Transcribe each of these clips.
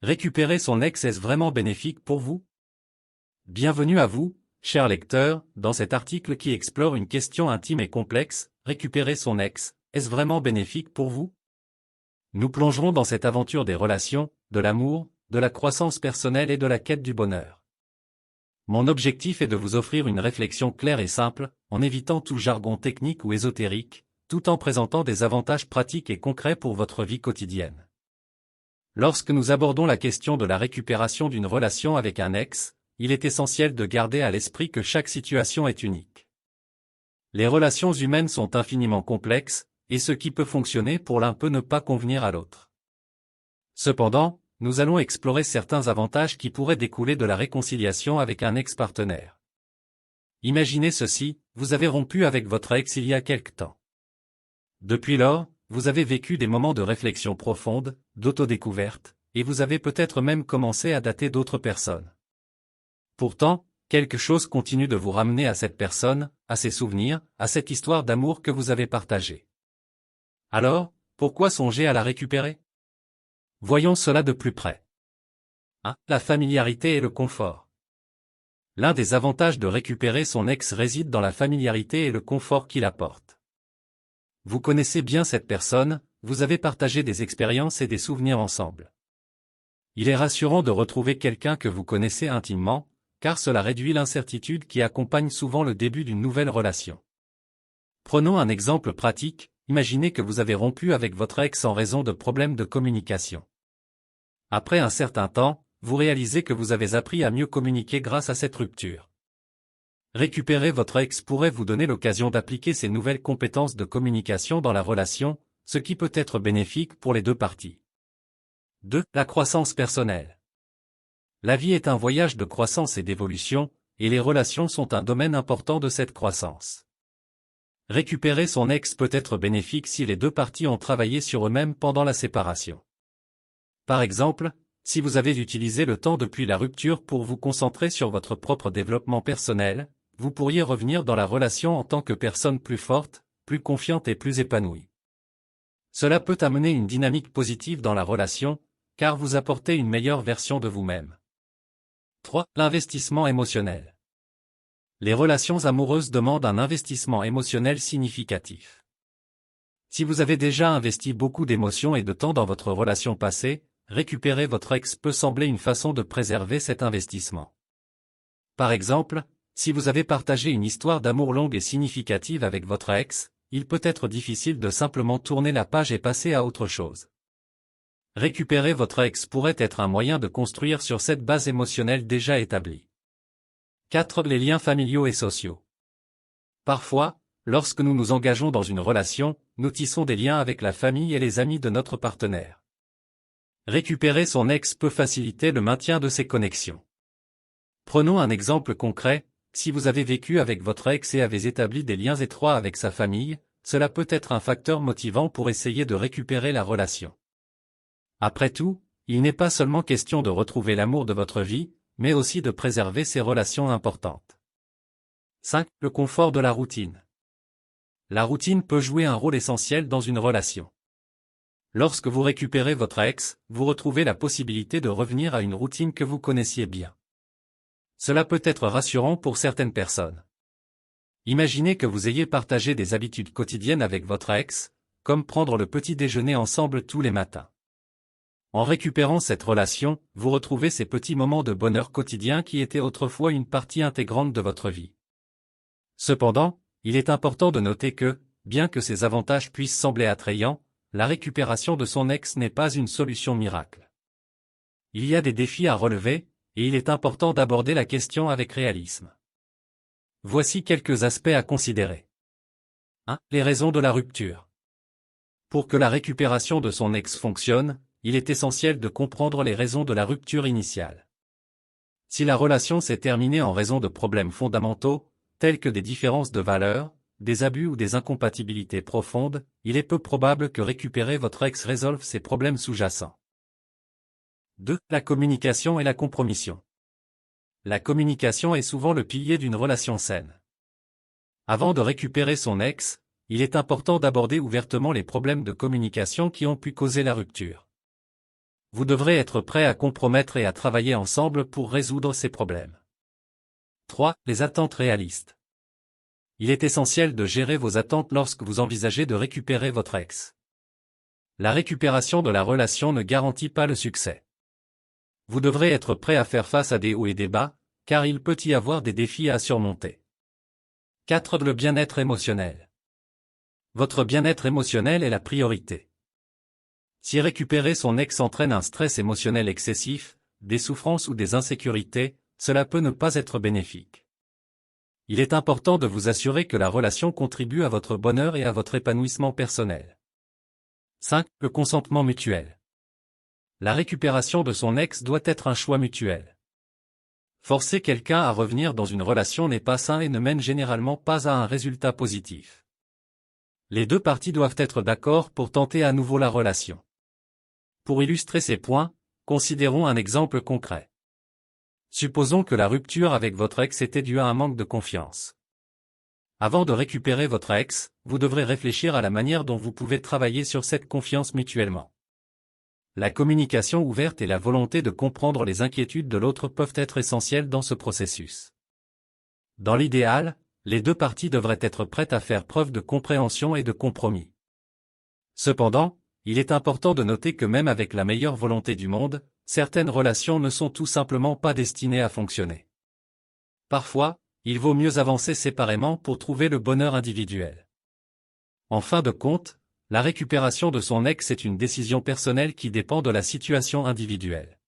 Récupérer son ex est-ce vraiment bénéfique pour vous? Bienvenue à vous, chers lecteurs, dans cet article qui explore une question intime et complexe, récupérer son ex, est-ce vraiment bénéfique pour vous? Nous plongerons dans cette aventure des relations, de l'amour, de la croissance personnelle et de la quête du bonheur. Mon objectif est de vous offrir une réflexion claire et simple, en évitant tout jargon technique ou ésotérique, tout en présentant des avantages pratiques et concrets pour votre vie quotidienne. Lorsque nous abordons la question de la récupération d'une relation avec un ex, il est essentiel de garder à l'esprit que chaque situation est unique. Les relations humaines sont infiniment complexes, et ce qui peut fonctionner pour l'un peut ne pas convenir à l'autre. Cependant, nous allons explorer certains avantages qui pourraient découler de la réconciliation avec un ex-partenaire. Imaginez ceci, vous avez rompu avec votre ex il y a quelque temps. Depuis lors, vous avez vécu des moments de réflexion profonde, d'autodécouverte, et vous avez peut-être même commencé à dater d'autres personnes. Pourtant, quelque chose continue de vous ramener à cette personne, à ses souvenirs, à cette histoire d'amour que vous avez partagée. Alors, pourquoi songer à la récupérer? Voyons cela de plus près. 1. La familiarité et le confort. L'un des avantages de récupérer son ex réside dans la familiarité et le confort qu'il apporte. Vous connaissez bien cette personne, vous avez partagé des expériences et des souvenirs ensemble. Il est rassurant de retrouver quelqu'un que vous connaissez intimement, car cela réduit l'incertitude qui accompagne souvent le début d'une nouvelle relation. Prenons un exemple pratique, imaginez que vous avez rompu avec votre ex en raison de problèmes de communication. Après un certain temps, vous réalisez que vous avez appris à mieux communiquer grâce à cette rupture. Récupérer votre ex pourrait vous donner l'occasion d'appliquer ces nouvelles compétences de communication dans la relation, ce qui peut être bénéfique pour les deux parties. 2. La croissance personnelle. La vie est un voyage de croissance et d'évolution, et les relations sont un domaine important de cette croissance. Récupérer son ex peut être bénéfique si les deux parties ont travaillé sur eux-mêmes pendant la séparation. Par exemple, si vous avez utilisé le temps depuis la rupture pour vous concentrer sur votre propre développement personnel, vous pourriez revenir dans la relation en tant que personne plus forte, plus confiante et plus épanouie. Cela peut amener une dynamique positive dans la relation, car vous apportez une meilleure version de vous-même. 3. L'investissement émotionnel. Les relations amoureuses demandent un investissement émotionnel significatif. Si vous avez déjà investi beaucoup d'émotions et de temps dans votre relation passée, récupérer votre ex peut sembler une façon de préserver cet investissement. Par exemple, si vous avez partagé une histoire d'amour longue et significative avec votre ex, il peut être difficile de simplement tourner la page et passer à autre chose. Récupérer votre ex pourrait être un moyen de construire sur cette base émotionnelle déjà établie. 4. Les liens familiaux et sociaux. Parfois, lorsque nous nous engageons dans une relation, nous tissons des liens avec la famille et les amis de notre partenaire. Récupérer son ex peut faciliter le maintien de ces connexions. Prenons un exemple concret, si vous avez vécu avec votre ex et avez établi des liens étroits avec sa famille, cela peut être un facteur motivant pour essayer de récupérer la relation. Après tout, il n'est pas seulement question de retrouver l'amour de votre vie, mais aussi de préserver ces relations importantes. 5. Le confort de la routine. La routine peut jouer un rôle essentiel dans une relation. Lorsque vous récupérez votre ex, vous retrouvez la possibilité de revenir à une routine que vous connaissiez bien. Cela peut être rassurant pour certaines personnes. Imaginez que vous ayez partagé des habitudes quotidiennes avec votre ex, comme prendre le petit déjeuner ensemble tous les matins. En récupérant cette relation, vous retrouvez ces petits moments de bonheur quotidien qui étaient autrefois une partie intégrante de votre vie. Cependant, il est important de noter que, bien que ces avantages puissent sembler attrayants, la récupération de son ex n'est pas une solution miracle. Il y a des défis à relever, et il est important d'aborder la question avec réalisme. Voici quelques aspects à considérer. 1. Les raisons de la rupture. Pour que la récupération de son ex fonctionne, il est essentiel de comprendre les raisons de la rupture initiale. Si la relation s'est terminée en raison de problèmes fondamentaux, tels que des différences de valeurs, des abus ou des incompatibilités profondes, il est peu probable que récupérer votre ex résolve ces problèmes sous-jacents. 2. La communication et la compromission. La communication est souvent le pilier d'une relation saine. Avant de récupérer son ex, il est important d'aborder ouvertement les problèmes de communication qui ont pu causer la rupture. Vous devrez être prêt à compromettre et à travailler ensemble pour résoudre ces problèmes. 3. Les attentes réalistes. Il est essentiel de gérer vos attentes lorsque vous envisagez de récupérer votre ex. La récupération de la relation ne garantit pas le succès. Vous devrez être prêt à faire face à des hauts et des bas, car il peut y avoir des défis à surmonter. 4. Le bien-être émotionnel. Votre bien-être émotionnel est la priorité. Si récupérer son ex entraîne un stress émotionnel excessif, des souffrances ou des insécurités, cela peut ne pas être bénéfique. Il est important de vous assurer que la relation contribue à votre bonheur et à votre épanouissement personnel. 5. Le consentement mutuel. La récupération de son ex doit être un choix mutuel. Forcer quelqu'un à revenir dans une relation n'est pas sain et ne mène généralement pas à un résultat positif. Les deux parties doivent être d'accord pour tenter à nouveau la relation. Pour illustrer ces points, considérons un exemple concret. Supposons que la rupture avec votre ex était due à un manque de confiance. Avant de récupérer votre ex, vous devrez réfléchir à la manière dont vous pouvez travailler sur cette confiance mutuellement. La communication ouverte et la volonté de comprendre les inquiétudes de l'autre peuvent être essentielles dans ce processus. Dans l'idéal, les deux parties devraient être prêtes à faire preuve de compréhension et de compromis. Cependant, il est important de noter que même avec la meilleure volonté du monde, certaines relations ne sont tout simplement pas destinées à fonctionner. Parfois, il vaut mieux avancer séparément pour trouver le bonheur individuel. En fin de compte, la récupération de son ex est une décision personnelle qui dépend de la situation individuelle.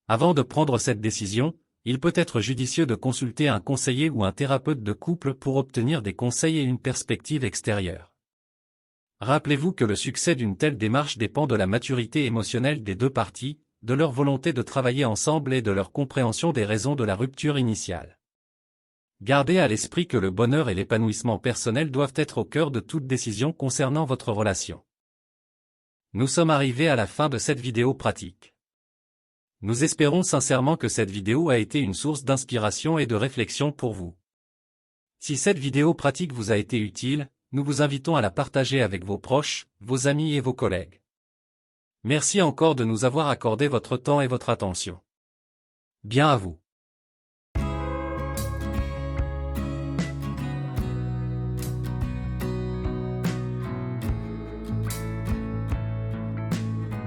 Avant de prendre cette décision, il peut être judicieux de consulter un conseiller ou un thérapeute de couple pour obtenir des conseils et une perspective extérieure. Rappelez-vous que le succès d'une telle démarche dépend de la maturité émotionnelle des deux parties, de leur volonté de travailler ensemble et de leur compréhension des raisons de la rupture initiale. Gardez à l'esprit que le bonheur et l'épanouissement personnel doivent être au cœur de toute décision concernant votre relation. Nous sommes arrivés à la fin de cette vidéo pratique. Nous espérons sincèrement que cette vidéo a été une source d'inspiration et de réflexion pour vous. Si cette vidéo pratique vous a été utile, nous vous invitons à la partager avec vos proches, vos amis et vos collègues. Merci encore de nous avoir accordé votre temps et votre attention. Bien à vous.